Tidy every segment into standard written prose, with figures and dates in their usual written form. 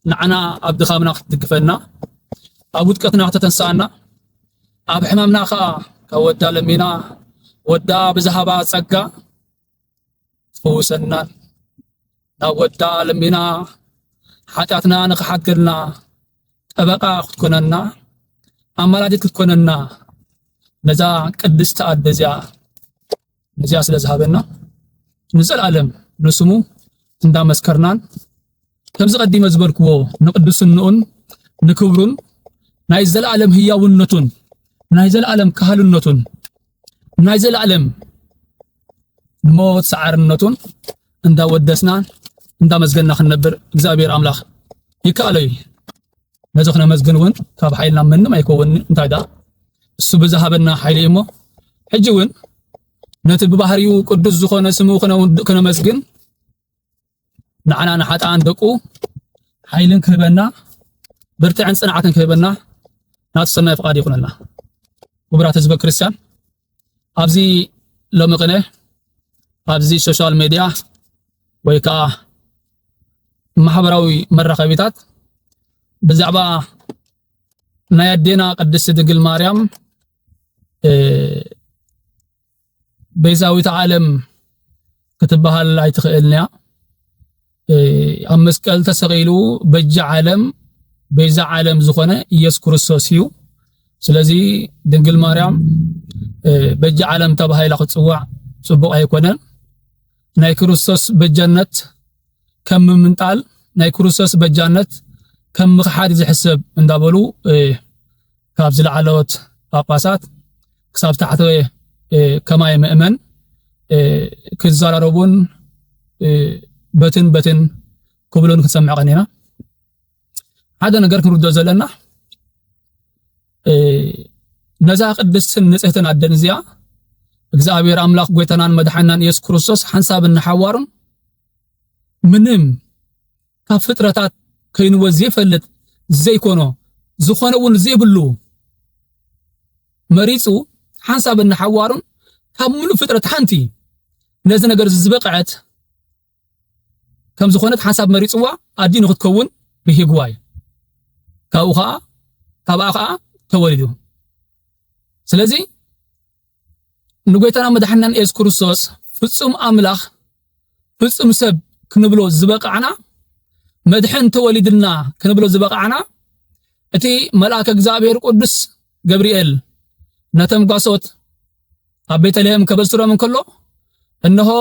نعنا عبد خامنا تدقفنا أبود كتنا تتنسانا أب حمامنا خا كودا لمينا ودا بزهبات سقا فوسنا نودا لمينا حاتاتنا نخحقلنا أبقى كننا أمالات كننا نزا قدست أدزيا نزيا سلازهابنا نزل العالم نسمو تندا مسكرنان كمز قديم زبركو نقدس النون نكبرون نايزل العالم هياونتون نايزل العالم كهلنتون نايزل العالم موت سعرنتون اندا ودسنا اندا مزغنا خنبر እግዚአብሔር አምላክ ይካለይ ነዘخنا መዝግንውን ካብ ኃይልና ምንም አይኮውን እንታይዳ እሱ በዛሃበና ኃይሌሞ ሕጂውን ነቲ በባህሪው ቅዱስ ዝኾነ ስሙ ከነ መስግን ንዓና ንሓጣን ደቁ ኃይልን ክህበና ብርትዕን ጽንዓትን ክህበና ናትሰናይ ፍቃድ ይኹነና ወብራት ህዝበ ክርስቲያን ኣብዚ ለምቅነ ኣብዚ ሶሻል ሚዲያ ወይካ ማህበራዊ መራኸቢታት ብዛዕባ ናይ ኣዴና ቅድስት ድንግል ማርያም ቤዛዊት ዓለም ክትበሃል ኣይትኽእልንያ ኣብ መስቀል ተሰቂሉ በጃ ዓለም ቤዛ ዓለም ዝኾነ ኢየሱስ ክርስቶስ እዩ ስለዚ ድንግል ማርያም በጃ ዓለም ተባሂላ ክትፅዋዕ ጽቡቕ ኣይኮነን ናይ ክርስቶስ በጃነት ከም ምንጣል ናይ ክርስቶስ በጃነት ከም ምኽሓድ ዝሕሰብ እንዳበሉ ካብ ዝለዓለዎት ጳጳሳት ክሳብ ታሕተ ከማይ ምእመን ክዘራረቡን በትን ክብሎን ክንሰምዕ ቀኒና ሓደ ነገር ክንርድኦ ዘለና ነዛ ቅድስትን ንጽሕትን ኣደን እዚኣ እግዚአብሔር አምላክ ጎይታናን መድኃኒናን ኢየሱስ ክርስቶስ ሓንሳብን ሓዋሩን ምንም ካብ ፍጥረታት ከይንወ ዘይፈልጥ ዘይኮኖ ዝኾነውን ዘይብሉ መሪጹ ሓንሳብን ሓዋሩን ካብ ሙሉ ፍጥረት ሓንቲ ነዚ ነገር ዝበቅዐት ከም ዝኾነት ሓንሳብ መሪጽዋ ኣዲኑ ክትከውን ብሂግዋይ ካብኣ ከዓ ተወሊዱ ስለዚ ንጎይታና መድኃኒናን ኢየሱስ ክርስቶስ ፍጹም አምላኽ ፍጹም ሰብ ክንብሎ ዝበቅዓና መድሕን ተወሊድና ክንብሎ ዝበቅዓና እቲ መልአከ እግዚአብሔር ቅዱስ ገብርኤል ነተም ጓሶት ኣብ ቤተልሔም ከበስሮም እንከሎ እነሆ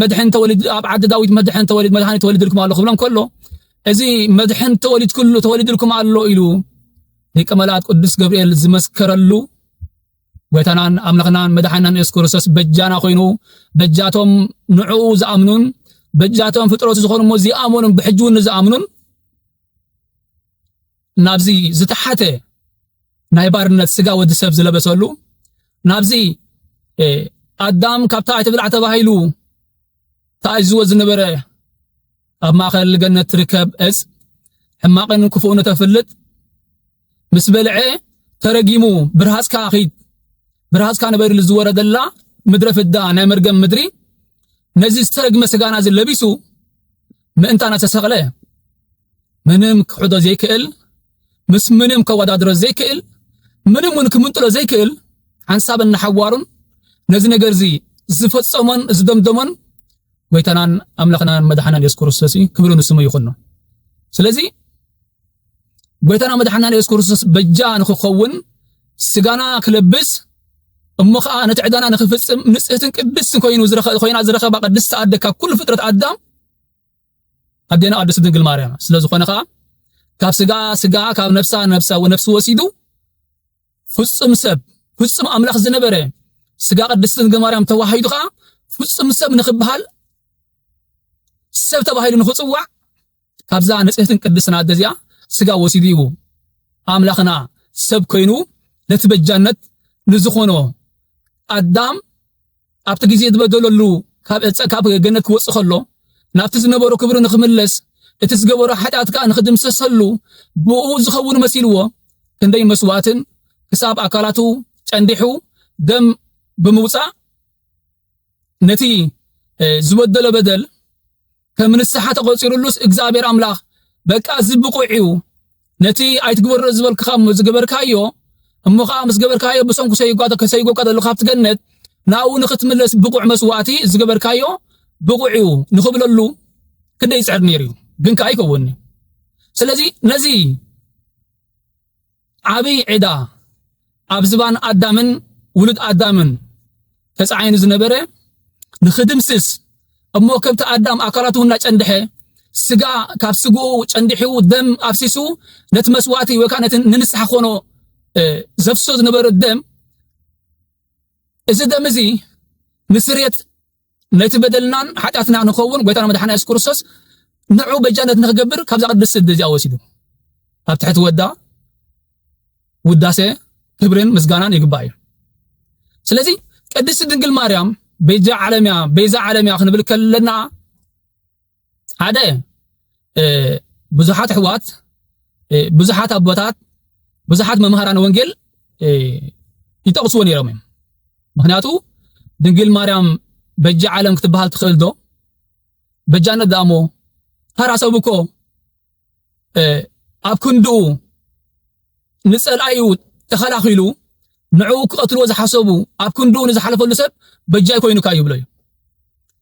መድሕን ተወሊድ ኣብ ዓዲ ዳዊት መድሕን ተወሊድ መድኃኒት ተወሊድልኩም ኣሎ ክብሎም ከሎ እዚ መድሕን ተወሊድ ኩሉ ተወሊድልኩም ኣሎ ኢሉ ሊቀ መላእክት ቅዱስ ገብርኤል ዝመስከረሉ ጎይታናን አምላኽናን መድኃኒናን ኢየሱስ ክርስቶስ በጃና ኮይኑ በጃቶም ንዑ ዝኣምኑን በጃቶም ፍጥረት ዝኾኑ ዝኣምኑን ብሕጅውን ዝኣምኑን ናብዚ ዝተሓተ ናይ ባርነት ስጋ ወዲ ሰብ ዝለበሰሉ ናብዚ ኣዳም ካብታ ኣይትብልዕ ተባሂሉ ተኣዝዎ ዝነበረ ኣብ ማእኸል ገነት ትርከብ ዕፅ ሕማቕን ክፉእን ተፍልጥ ምስ በልዐ ተረጊሙ ብርሃስካ ነበርሉ ዝወረደላ ምድረ ፍዳ ናይ መርገም ምድሪ ነዚ ዝተረግመ ስጋና ዝለቢሱ ምእንታና ተሰቕለ ምንም ክሕዶ ዘይክእል ምስ ምንም ከወዳድሮ ዘይክእል ምንም ውን ክምንጥሎ ዘይክእል ሓንሳብን ሓዋሩን ነዚ ነገር እዚ ዝፈጸሞን ዝደምደሞን ጎይታናን አምላኽናን መድኃኒናን ኢየሱስ ክርስቶስ ክብሩ ንስሙ ይኹን ስለዚ ጎይታና መድኃኒናን ኢየሱስ ክርስቶስ በጃ ንክኸውን ስጋና ክለብስ እሞ ከዓ ነቲ ዕዳና ንክፍጽም ንጽሕትን ቅድስትን ኮይና ዝረኸባ ቅድስቲ ኣደ ካብ ኩሉ ፍጥረት ኣዳም ኣዴና ቅድስቲ ድንግል ማርያም ስለዝኾነ ከዓ ካብ ስጋ ካብ ነፍሲ ወሲዱ ፍጹም ሰብ ፍጹም አምላኽ ዝነበረ ስጋ ቅድስቲ ድንግል ማርያም ተዋሂዱ ከዓ ፍጹም ሰብ ንክበሃል ሰብ ተባሂሉ ንክጽዋዕ ካብዛ ንጽሕትን ቅድስትን ኣደ እዚኣ ስጋ ወሲዱ እዩ አምላኽና ሰብ ኮይኑ ነቲ በጃነት ንዝኾኖ ኣዳም ኣብቲ ግዜ ዝበደለሉ ካብ ገነት ክወጽእ ከሎ ናብቲ ዝነበሮ ክብሪ ንክምለስ እቲ ዝገበሮ ሓጢኣት ከዓ ንክድምሰሰሉ ብኡ ዝኸውን መሲልዎ ክንደይ መስዋዕትን كساب أكلاتو تندحو دم بموسى نتي زودل بدل كمن الساحة تقصيرلوس إجزابير أملاخ بقى زبقوعيو نتي أيتقبر زبل كخام زقبر كايو أمو خامس قبر كايو بسونك سيقو قادة لخابت جنت ناو نختم لس بقوع مسواتي زقبر كايو بقوعيو نخبل اللو كده يسعر نيريو جن كاي كوني سلازي نزي عبي عدا أبزبان أدامن ولد أدامن تسعين زنبرة نخدم سس أمو كبت أدام أكلاتو ناج أندحه سجا كابسجو أندحه دم أفسسو نتمسواتي وكانت ننسح خونو زفسوز نبر الدم إذا دم زي نسريت نتبدلنا حتى نخون قويتنا مدحنا إسكورسوس نعو بجانة نخجبر كابز قد السد جاوسيدو أبتحت ودا وداسة كبرين مسجانان يقباي سلازي قدس دنقل مريم بيزا عالميا خنبل كلنا هذا بزحات حوات بزحات أبوات بزحات ممهران وانجيل يتقصون يرمم مخنياتو دنقل مريم بجا عالم كتبها تخيل دو بجانا دامو هراسو بكو أب كندو نسأل أيو تخلاخيلو نعوك قتلو زحسبو أب كندو نزحلفو لسب بجاي كوينو كايو بلاي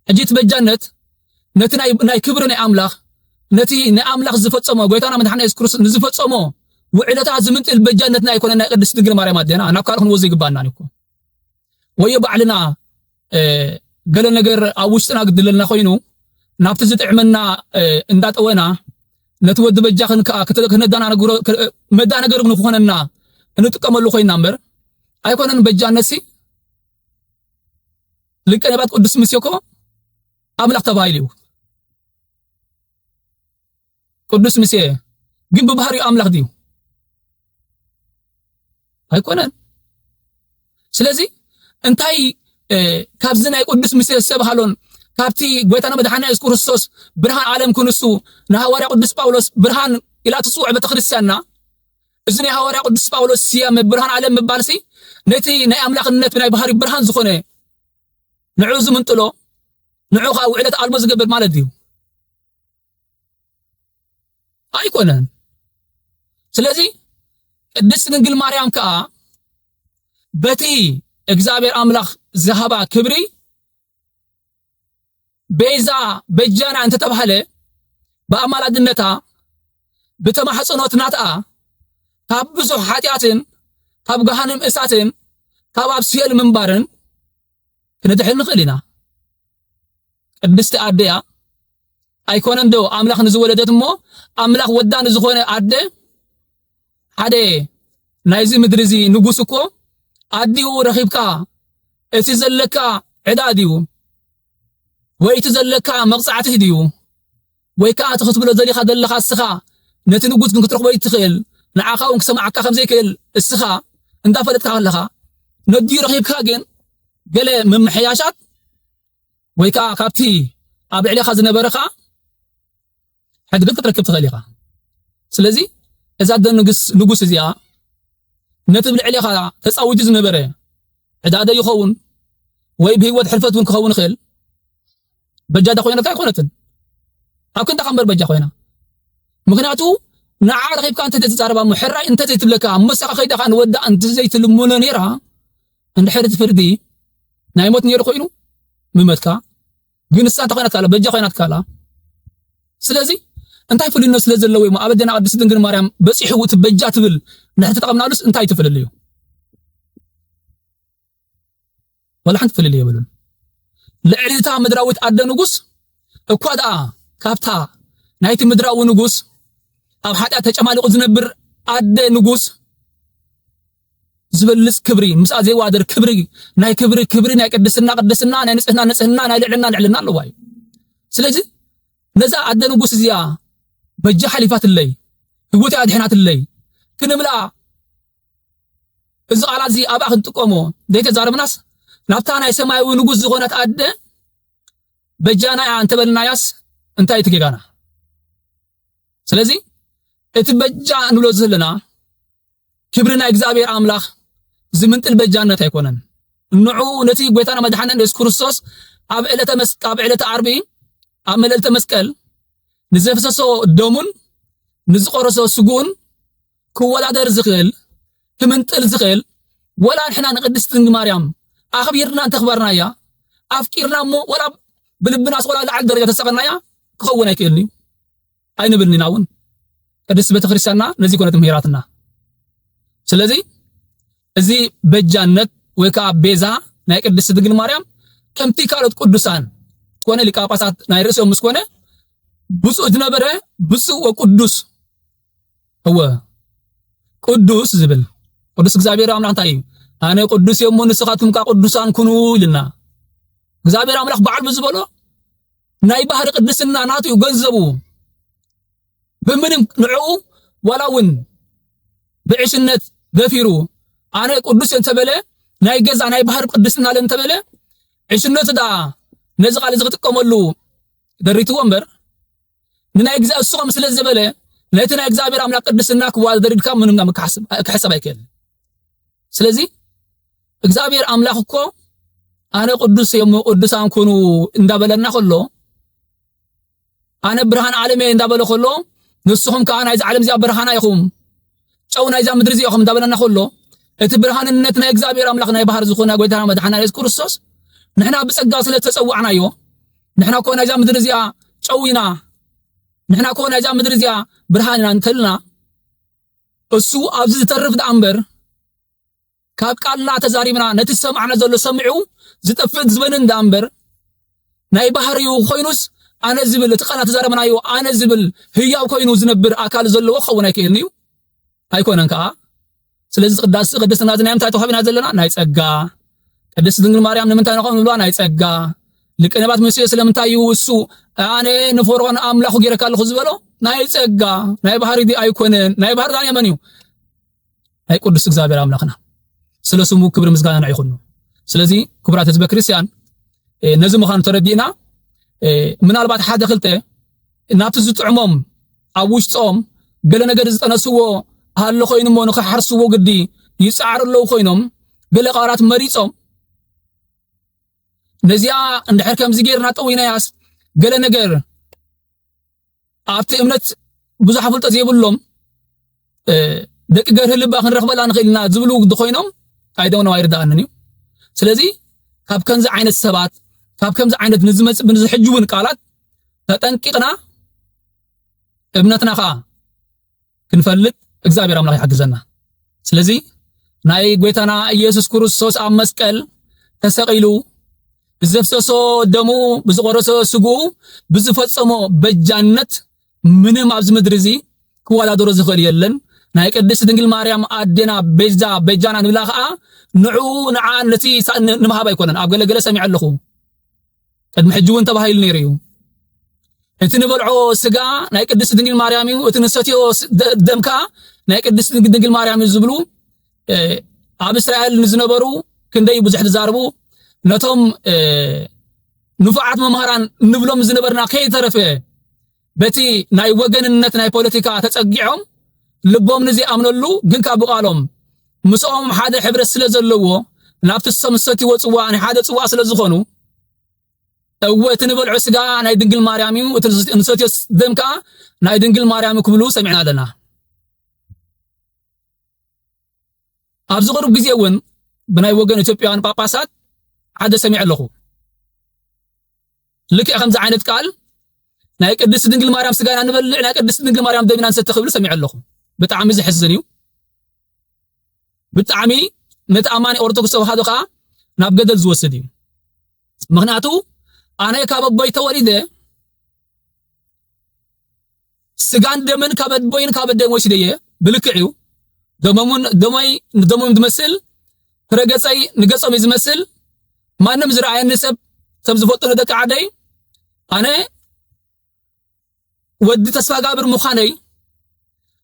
أجيت بجانت نتي ناي كبر ناي أملاخ نتي ناي أملاخ زفت سمو قويتانا من حنا يسكروس نزفت سمو وعلتا زمنت البجانت ناي كونا ناي قدس دقل ماري مادينا أنا بكارخن وزي قبانا نيكو ويبعلنا قال نجر أوشتنا قد لنا خوينو نابتزت عملنا اندات أوينا نتود بجاخن كتدك ندانا نقول مدانا قرب نفوخنا نتكمل خوين نمبر أيكون بجان نسي لك أنا بقول مسيوكو أملاك تبايليو قدس مسيه جنب بحري أملاك ديو أيكون سلازي انتاي كابزنا يقدس مسيه السبحالون كابتي قويتنا مدحنا يذكر السوس برهان عالم كنسو نهاوريا قدس باولوس برهان إلى تصوع بتخرسنا إذن هاوريا قدس باولوس سيام برهان عالم مبالسي نتي ناي أملاك النت بناي بحري برهان زخونه نعوز من طلو نعوخا وعلة ألبز قبل مال ديو أيكونن سلازي قدس نقل مريم كا بتي إجزابير أملاك ذهبا كبري بيزا بجانا أنت تبهله بأمال الدنيا بتمحصنات ناتا تابزو حاتياتن تابجهنم إساتن تاباب سيل منبارن كنا دحين نخلينا قدست أديا أيكونن دو أملاك نزولدت مو أملاك ودان زخونة أدي هذا نايزي مدرزي نجوسكو أديو رخيبكا إتزلكا عداديو ويتزلكا مقصعته ديو ويكا تخطب له ذلك هذا اللي خاصها نتنقود من كتر خوي تخيل نعاقا ونكسمعك خم زي كل السخا اندافلت كلها ندي رخيب كاجن قال من محياشات ويكا كابتي ابي علي خزنه برخه حد قلت تركب تغليقه سلازي اذا د نقص زيا نتبل عليها تصاوج زنبره عداده يخون وي بهوت حلفت ون كخون خيل بجاده خوينا تاع خونتن أو كنت خمر بجا خوينا مغناتو نعار غيب كانت تتزاربا محرة انت تتبلكا مساقا خيدا خان ودا انت زي تلمونا نيرها عند حيرة فردي نايموت نير خوينو ممتكا جنسان تخوينا تكالا بجا خوينا تكالا سلازي انتاي فلينو سلازي اللوي ما أبدنا قدس دنقل مريم بس يحوت بجا تبل نحن تقامنا لس انتاي تفل الليو ولا حنت فل اللي يبلون لعليتا مدراوت أدى نقص اكوادا كابتا نايت مدراو نقص أو حتى تجمع لقزنبر أدى نقص زبلس كبري مسا زي وادر كبري ناي كبري ناي قدسنا ناي نسهنا ناي لعلنا الله سلازي نزا أدى نقص زيا بجا حليفات اللي هوتي أدحنات اللي كنملا إذا على زي أبا خنتقومو ديت زارب ناس نابتانا يسمعي ونقص زغونات أدى بجانا أنت بالناس أنت يتكيغانا سلازي اتبجا نلوزه لنا كبرنا إجزابير أملاخ زمنتل بجانة يكونن النوع نتي قويتنا مدحنا نيس كريستوس اب علة عربي عملت مسكال نزفسسو دومون نزقرسو سجون كولا در زخيل كمنتل زخيل ولا نحنا نقدس تنج مريم اخبيرنا انت خبرنا يا افكيرنا مو ولا بلبنا ولا على درجه تسقنا يا كون يكلني اين بلني ناون قدس بيت كريستياننا نزي كونت مهيراتنا ስለዚህ እዚ በጃነት ወይካ ቤዛ ናይ ቅድስት ድንግል ማርያም ከምቲ ካልኦት ቅዱሳን ኮነ ሊቀ ጳጳሳት ናይ ርእሶም ምስኮነ ብፁዕ ዝነበረ ብፁዕ ወቅዱስ هو ቅዱስ ዝብል ቅዱስ እግዚአብሔር አምላክ እንታይ አነ ቅዱስ የሞ ንስኻትኩም ቅዱሳን ኩኑ ይልና እግዚአብሔር አምላክ በዓል ብዝበሎ ናይ ባህር ቅድስና ናቱ ገንዘቡ በምንም ንዑ ወላውን بعشنت دفيرو أنا قدوس ينتبه ناي جزء ناي بحر قدسنا لنتبه عشنت دا نزق على زغت كملو دريتو أمبر ناي جزء الصوم مثل الزبالة نايتنا جزء بير أملاك قدسنا كوال دريد كم من نعم كحسب هيكل سلزي جزء بير أملاك كو أنا قدوس يوم قدوس أن كونوا ندبلنا خلو أنا برهان عالمي ندبل خلو نصهم كأنا عايز عالم زي برهانا يخوم ጨውና ይዛ ምድር እዚኦም እንዳበለና ሁሉ እቲ ብርሃንነት ናይ እግዚአብሔር አምላክ ናይ ባህር ዝኮና ጎይታና መድኃኒና ኢየሱስ ክርስቶስ ንሕና ብጸጋ ስለ ተጸዋዕናዮ ንሕና ኮና ይዛ ምድር እዚኣ ጨዊና ንሕና ኮና ይዛ ምድር እዚኣ ብርሃንና እንተልና እሱ ኣብዚ ዝተርፍ ዳንበር ካብ ቃልና ተዛሪብና ነቲ ሰማዕና ዘሎ ሰምዑ ዝጠፍእ ዝበንን ዳንበር ናይ ባህርዩ ኮይኑስ ኣነ ዝብል እቲ ቃልና ተዛሪብናዮ ኣነ ዝብል ህያው ኮይኑ ዝነብር አካል ዘለዎ ኸውና ይከልኒዩ አይኮነን ከአ ስለዚህ ቅድስና ዝናይም ታይቶ ኸቢና ዘለና ናይ ጸጋ ቅድስት ድንግል ማርያም ንምንታይ ነው ብሏ ናይ ጸጋ ልቀነባት መስየ ስለምንታዩ እሱ አነ ንፎሮን አምላኹ ጌረካልኹ ዝበሎ ናይ ጸጋ ናይ ባህሪ ዲ አይኮነን ናይ ባህር ዳን የመንዩ ናይ ቅዱስ እግዚአብሔር አምላክና ስለስሙ ክብር ምስጋና ይኹን ስለዚህ ክብራት ህዝበ ክርስቲያን ነዚ ምኻኑ ተረዲእና ምናልባት ሓደ ክልተ ናቱ ዝጥዕሞም ኣብ ውሽጦም ገለ ነገር ዝጠነስዎ هل خوينم ونخ حرسو قدي يسعر الله خوينم قال قارات مريصهم نزيا عند حركم زغيرنا طوينا ياس قال نجر ابتي امنت بزح فلط زيبلهم دق غير هلبا خنرخبلا نخيلنا زبلو قد خوينم ايدون وايردانني ስለዚህ ካብ ከንዚ ዓይነት ሰባት ካብ ከምዚ ዓይነት ንዝመጽ ብንዝሕጅውን ቃላት ተጠንቂቅና እምነትና ኻ ክንፈልጥ እግዚአብሔር አምላክ ያግዘና ስለዚህ ናይ ጎይታና ኢየሱስ ክርስቶስ ኣብ መስቀል ተሰቂሉ ብዘፍሰሶ ደሙ ብዝቆረሰ ስጉ ብዝፈጸሞ በጃነት ምንም ኣብዚ ምድር እዚ ክወዳደሮ ዝኽእል የለን ናይ ቅድስት ድንግል ማርያም ኣዴና በጃና ንብላ ከዓ ንዑ ንዓ ነቲ ንምሃብ ኣይኮነን ኣብ ገለገለ ሰሚዕ ኣለኹ ቅድሚ ሕጂ እውን ተባሂሉ ነይሩ እዩ እቲ ንበልዖ ስጋ ናይ ቅድስት ድንግል ማርያም እዩ እቲ ንሰትዮ ደምካ ናይ ቅድስት ድንግል ማርያም ዝብሉ ኣብ እስራኤል ዝነበሩ ክንደይ ብዙሕ ተዛርቡ ነቶም ንፉዓት መምህራን ንብሎም ዝነበርና ከይተረፈ በቲ ናይ ወገንነት ናይ ፖለቲካ ተጸጊዖም ልቦም ንዚ ኣምነሉ ግን ካብ ቃሎም ምስኦም ሓደ ሕብረት ስለ ዘለዎ ናብቲ ሰምሰት ይወጽዋ ናይ ሓደ ጽዋ ስለ ዝኾኑ እወት ንበልዑ ስጋ ናይ ድንግል ማርያም እዩ እቲ ንሰትዮ ደምካ ናይ ድንግል ማርያም ክብሉ ሰሚዕና ኣለና ኣብዚ ቅርብ ግዜ እውን ብናይ ወገን ኢትዮጵያውያን ጳጳሳት ሓደ ሰሚዕ ኣለኹ ልክዕ ከምዚ ዓይነት ቃል ናይ ቅድስት ድንግል ማርያም ስጋና ንበልዕ ናይ ቅድስት ድንግል ማርያም ደምና ንሰቲ ክብሉ ሰሚዕ ኣለኹ ብጣዕሚ ዝሕዝን እዩ ብጣዕሚ ነቲ ኣማኒ ኦርቶዶክስ ተዋህዶ ከዓ ናብ ገደል ዝወስድ እዩ ምክንያቱ ኣነ ካብ ኣቦይ ተወሊደ ስጋን ደምን ካብ ኣቦይን ካብ ኣደን ወሲደየ ብልክዕ እዩ ደሞም ዝመስል ረገፀይ ንገጾም ዝመስል ማንም ዝረአየኒ ሰብ ከም ዝፈልጡ ደቂ ዓደይ ኣነ ወዲ ተስፋ ጋብር ምዃነይ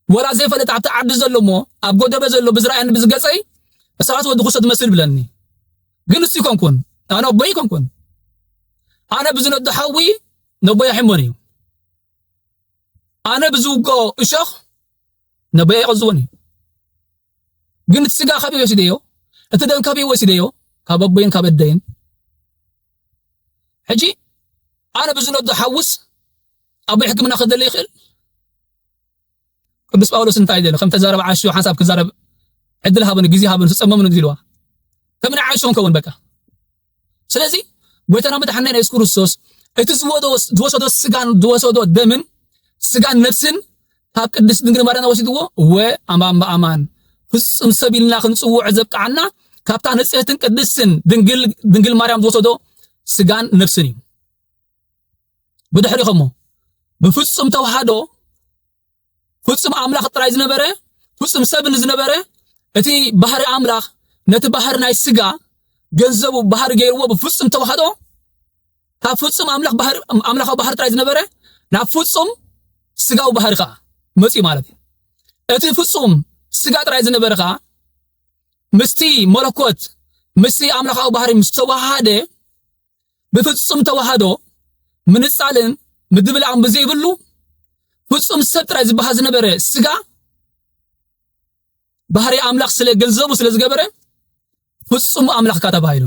ወላ ዘይፈለጥ ኣብቲ ዓዲ ዘሎሞ ኣብ ጎደበ ዘሎ ብዝረአየኒ ብዝገፀይ ሰባት ወዲ ክሶት ዝመስል ብለኒ ግን እሱ ይኮንኩን ኣነ ኣቦይ ይኮንኩን ኣነ ብዝነዱ ሓዊ ነቦይ ሕሞን እዩ ኣነ ብዝውጎ እሾኽ ነቦይ ይቕዝውን እዩ ግን ስጋ ከቢብ ወሲደዮ اتدم كابي وسيديو كاببين كابدين حجي انا بزنو دو حوس ابو يحكمنا خدل يخل قدس باولوس انتاي دله خم تزارب عاشو حساب كزارب عدل هابن غزي هابن تصمم نغزيلوا كمن عاشون كون بقى ስለዚህ ጎይታና መድኃኒና ኢየሱስ ክርስቶስ እትዝወዶ ስጋን ድወሰዶ ደምን ስጋን ነፍስን ካብ ቅድስት ድንግል ማርያም ወሲድዎ ወአማን በአማን ፍጹም ሰቢልና ክንጽውዕ ዘብቃዕና ካብታ ንጽሕትን ቅድስትን ድንግል ማርያም ድወሰዶ ስጋን ነፍስን እዩ ብድሕሪኹም ብፍጹም ተዋህዶ ፍጹም አምላኽ ጥራይ ዝነበረ ፍጹም ሰብን ዝነበረ እቲ ባህሪ አምላኽ ነቲ ባህሪ ናይ ስጋ ገንዘቡ ባህር ገይርዎ በፍጹም ተዋህዶ ካብ ፍጹም አምላኻዊ ባህር ጥራይ ዝነበረ ናብ ፍጹም ስጋው ባህር ካ መጽ ማለት እቲ ፍጹም ስጋ ጥራይ ዝነበረ ካ ምስቲ መለኮት ምስቲ አምላኻዊ ባህር ምስተዋሃደ በፍጹም ተዋህዶ ምንጻልን ምድብላም በዘይብሉ ፍጹም ሰብ ጥራይ ዝባህ ዝነበረ ስጋ ባህሪ አምላኽ ስለ ገንዘቡ ስለ ዝገበረ ፍጹም አምላኽ ካተባይሉ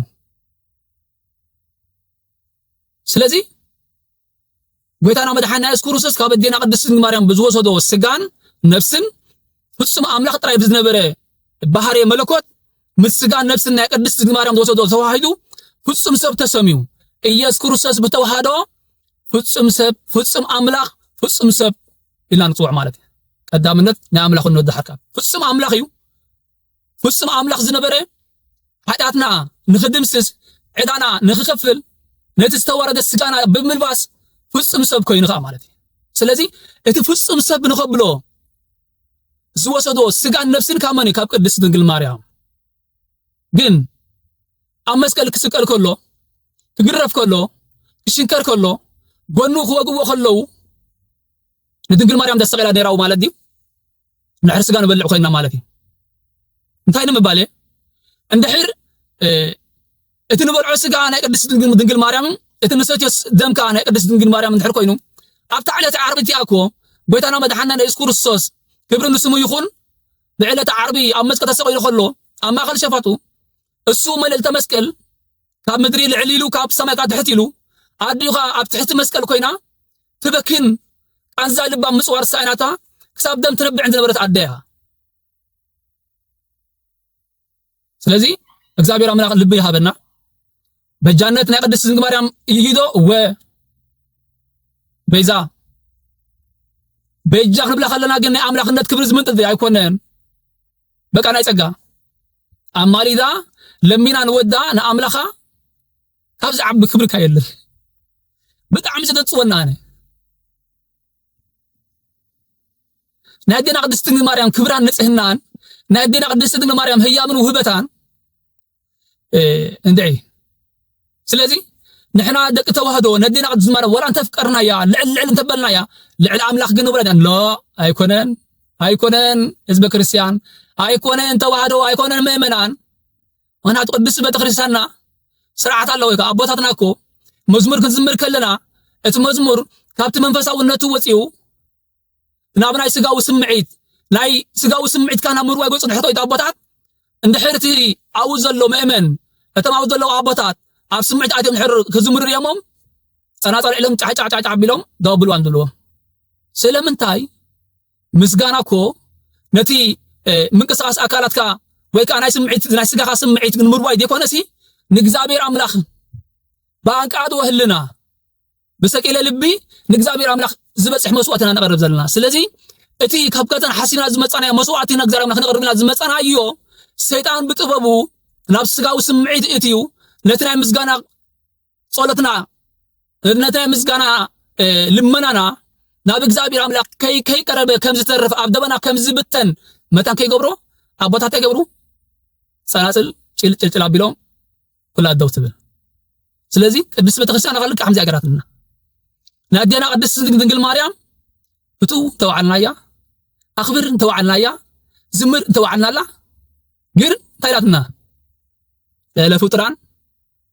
ስለዚህ ጎይታና መድኃኒና ኢየሱስ ክርስቶስ ካብ ዲና ቅድስት ድንግል ማርያም ብዝወሰዶ ስጋን ነፍስን ፍጹም አምላኽ ጥራይ ዝነበረ ባህሪ መለኮት ምስጋን ነፍስና ቅድስት ድንግል ማርያም ዝወሰዶ ተዋሂዱ ፍጹም ሰብ ተሰሚዩ ኢየሱስ ክርስቶስ በተዋህዶ ፍጹም ሰብ ፍጹም አምላኽ ፍጹም ሰብ ኢልና ንጽውዕ ማለት ቀዳምነት ናይ አምላኽ እንወድሐካ ፍጹም አምላኽ እዩ ፍጹም አምላኽ ዝነበረ ኃጢአትና ንኽድምስስ ዕዳና ንኽከፍል ነቲ ዝተወረደ ስጋና ብምልባስ ፍጹም ሰብ ኮይኑ ካ ማለት ስለዚህ እቲ ፍጹም ሰብ ንኸብሎ ዝወሰዶ ስጋን ነፍስን ካመን ካብ ቅድስት ድንግል ማርያም ግን ኣብ መስቀል ክስቀል ከሎ ክግረፍ ከሎ ክሽንከር ከሎ ጎኑ ክወግዎ ከለው ንድንግል ማርያም ደስተቀላ ነራው ማለት ዲ ንሕር ስጋ ንበልዕ ኮይና ማለት እንታይ ንምባለ እንድሕር እቲ ንበልዖ ስጋ ናይ ቅድስት ድንግል ማርያም እቲ ንሰትዮ ደምካ ናይ ቅድስት ድንግል ማርያም እንድሕር ኮይኑ ኣብታ ዕለተ ዓርቢ እቲኣኮ ጎይታና መድኃኒና ኢየሱስ ክርስቶስ ክብሪ ንስሙ ይኹን ብዕለተ ዓርቢ ኣብ መስቀል ተሰቂሉ ከሎ ኣብ ማእኸል ሸፋቱ እሱ መልዕልተ መስቀል ካብ ምድሪ ልዕል ኢሉ ካብ ሰማይ ካብ ትሕት ኢሉ ኣዲኻ ኣብ ትሕቲ መስቀል ኮይና ትበክን ቃንዛ ልባ ምጽዋር ሳይናታ ክሳብ ደም ትነብዕ ዝነበረት ኣደያ ስለዚህ እግዚአብሔር አምላክ ልብ ይሃበና በጃነት ናይ ቅድስት ድንግል ማርያም ይሂዶ በይዛ በጃ ክብላ ከለና ግን ናይ አምላክነት ክብር ዝምንጥል አይኮነን በቃ ናይ ጸጋ አማሊዳ ለሚና ንወዳ ንአምላኻ ካብዚ ዓብ ክብር ካየለ በጣም ዝተጽወና ነ ናይ ዲና ቅድስት ድንግል ማርያም ክብራን ንጽህናን ናይ ዲና ቅድስት ድንግል ማርያም ህያምን ውህበታን እንደይ ስለዚህ نحنا دق توهدو ندينا قد زمان ولا انت فكرنا يا لعل انتبلنا يا لعل املاح قن ولا لا ايكونن حزب كريستيان ايكونن توهدو ايكونن مؤمنان وانا تقدس بتكريستياننا سرعات الله ويك ابوتاتنا اكو مزمور كنزمر كلنا ات مزمور كابت منفساونتو وصيو نابناي سغاو سمعيت ناي سغاو سمعيت كان امرو يغص نحطو يتابوتات اند حيرتي عاوزلو مؤمن اتماوزلو ابوتات ኣብ ስምዒት ኣትዮም ሕር ክዝምሩ የሞም ጸናጸል ኢሎም ጫጫጫጫ ቢሎም ደብሉ አንድልዎም ስለምንታይ ምስጋናኮ ነቲ ምንቅስቃስ አካላትካ ወይ ካ ናይ ስምዒት ናይ ስጋኻ ስምዒት ግን ምርዋይ ደኮነሲ ንእግዚአብሔር አምላኽ ባንቃድ ወህልና በሰቂለ ልቢ ንእግዚአብሔር አምላኽ ዝበጽሕ መስዋዕትና ነቀርብ ዘለና ስለዚ እቲ ካብከተን ሓሲና ዝመጻና መስዋዕትና እግዚአብሔር አምላኽ ነቀርብና ዝመጻና እዩ ሰይጣን ብጥበቡ ናብ ስጋው ስምዒት እትዩ ነትናይ ምስጋና ጸሎትና ነትናይ ምስጋና ልመናና ናብ እግዚአብሔር አምላክ ከይ ቀረበ ከም ዝተረፈ አብደበና ከም ዝብተን መታን ከይገብሮ አቦታት ይገብሩ ጸናጽል ጭልጭልጭላ ቢሎም ኩላ ደውትብል ስለዚህ ቅድስት ቤተክርስቲያን አቀልቅ ሐምዚ አገራትና ናዲና ቅድስት ድንግል ማርያም ፍቱ ተዋዕልናያ አክብር ተዋዕልናያ ዝምር ተዋዕልናላ ግን ታይላትና ለፍጥራን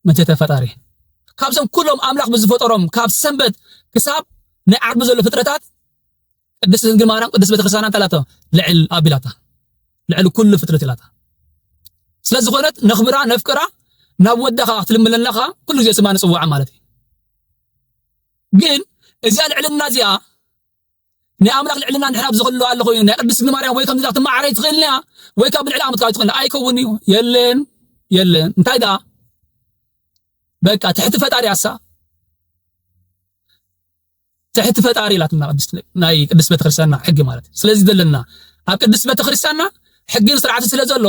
متى تفطري كابسم كلهم املاح بزفطرهم كاب سنبت كساب ናይ ዓርቢ ዘሎ ፍጥረታት ቅድስት ድንግል ማርያም ቅድስት ቤተክርስቲያን ተላታ ልዕል አቢላታ ልዕል ኩሉ ፍጥረት ይላታ ስለዚህ ኾነት ነኽብራ ነፍቅራ ናብ ወዳኻ ክትልምለለኻ ኩሉ ግዜ ስማ ንጽዋዓ ማለት እዩ ግን እዚኣ ልዕልና እዚኣ ናይ ኣምላኽ ልዕልና ንሕና ብዝኽእሉ ኣሎ ኮይኑ ናይ ቅድስት ድንግል ማርያም ወይ ከም ዚኣ ክትማዕረይ ትኽእልና ወይ ካብ ልዕሊ ኣመትካ ትኽእልና ኣይከውን እዩ የለን እንታይ ደኣ በቃ ትሕቲ ፈጣሪ ኣሳ ትሕቲ ፈጣሪ ኢላትና ናይ ቅድስት ቤተክርስትያንና ሕጊ ማለት ስለዚ ዘለና ኣብ ቅድስት ቤተክርስትያንና ሕግን ስርዓት ስለ ዘሎ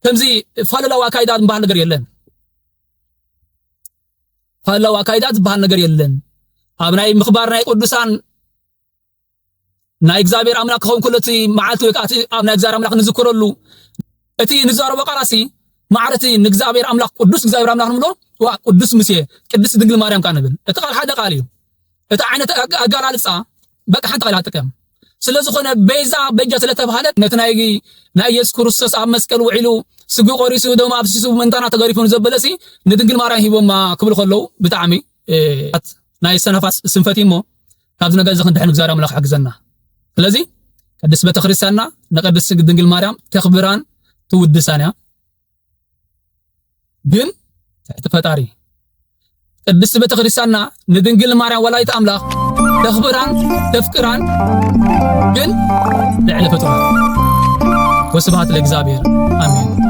ከምዚ ፋለላው ኣካይዳት ዝበሃል ነገር የለን ፋለላው ኣካይዳት ዝበሃል ነገር የለን ኣብ ናይ ምኽባር ናይ ቅዱሳን ናይ እግዚአብሔር ኣምላክ ክኸውን ከሎቲ መዓልቲ ወይ ከዓ ኣብ ናይ እግዚአብሔር ኣምላክ ንዝክረሉ እቲ ንዛረቦ ቃላሲ ማዕረቲ ንእግዚአብሔር ኣምላክ ቅዱስ እግዚአብሔር ኣምላክ ንብሎ ዋ ቅዱስ ሙሴ ቅድስት ድንግል ማርያም ካ ንብል እቲ ቃል ሓደ ቃል እዩ እቲ ዓይነት ኣጋላልጻ በቃ ሓንቲ ቃል ኣጥቀም ስለዝኾነ ቤዛ በጃ ስለተባሃለ ነቲ ናይ ኢየሱስ ክርስቶስ ኣብ መስቀል ውዒሉ ስጉ ቆሪሱ ደሞ ኣብሲሱ መንታና ተገሪፉ ዘበለሲ ንድንግል ማርያም ሂቦማ ክብል ከለው ብጣዕሚ ናይ ሰነፋስ ስንፈት እሞ ካብዚ ነገር ዝክንድሕን እግዚአብሔር ኣምላክ ሓግዘና ስለዚ ቅድስት ቤተክርስትያንና ንቅድስት ድንግል ማርያም ተኽብራን ትውድሳን እያ ግን ትሕቲ ፈጣሪ ቅድስት ቤተክርስትያንና ንድንግል ማርያም ወላዲተ ኣምላክ ተኽብራን ተፍቅራን ግን ልዕሊ ፍጡራን ወስብሐት ለእግዚአብሔር አሜን